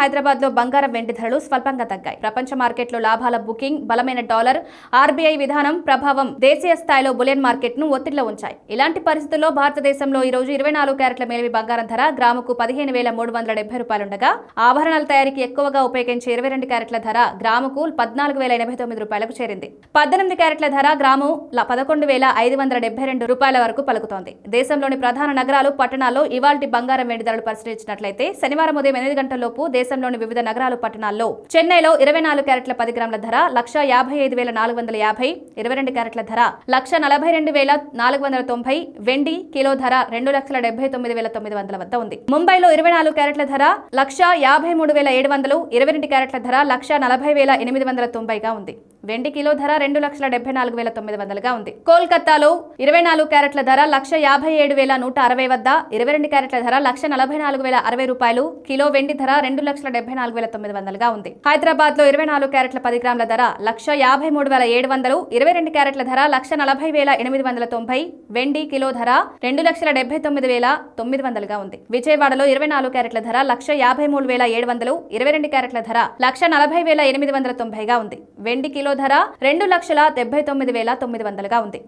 హైదరాబాద్ లో బంగారం వెండి ధరలు స్వల్పంగా తగ్గాయి. ప్రపంచ మార్కెట్లో లాభాల బుకింగ్, బలమైన డాలర్, ఆర్బీఐ విధానం ప్రభావం దేశీయ స్థాయిలో బులియన్ మార్కెట్ ను ఒత్తిడిలో ఉంచాయి. ఇలాంటి పరిస్థితుల్లో భారతదేశంలో ఈ రోజు 24 క్యారెట్ల మేలిమి బంగారం ధర గ్రాముకు 15,370 రూపాయలుండగా, ఆభరణాల తయారీకి ఎక్కువగా ఉపయోగించే 22 క్యారెట్ల ధర గ్రాముకు 14,089 రూపాయలకు చేరింది. 18 క్యారెట్ల ధర గ్రాము 11,572 రూపాయల వరకు పలుకుతోంది. దేశంలోని ప్రధాన నగరాలు, పట్టణాల్లో ఇవాల్టి బంగారం వెండి ధరలు పరిశీలించినట్లయితే శనివారం ఉదయం 8 గంటలలోపు దేశంలోని వివిధ నగరాలు, పట్టణాల్లో చెన్నైలో 24 క్యారెట్ల 10 గ్రాముల ధర 1,55,450, 22 క్యారెట్ల ధర 1,42,490, వెండి కిలో ధర 2,79,900 వద్ద ఉంది. ముంబైలో 24 క్యారెట్ల ధర 1,53,700, 22 క్యారెట్ల ధర 1,40,890 గా ఉంది. వెండి కిలో ధర 2,74,900 గా ఉంది. కోల్కతాలో 24 క్యారెట్ల ధర 1,57,160 వద్ద, 22 క్యారెట్ల ధర 1,44,060 రూపాయలు, కిలో వెండి ధర 2,74,900 గా ఉంది. హైదరాబాద్ లో 24 క్యారెట్ల 10 గ్రాముల ధర 1,53,700, 22 క్యారెట్ల ధర 1,40,890, వెండి కిలో ధర 2,79,900 గా ఉంది. విజయవాడలో 24 క్యారెట్ల ధర 1,53,700, 22 క్యారెట్ల ధర 1,40,890 గా ఉంది. వెండి కిలో ధర 2,79,900 గా ఉంది.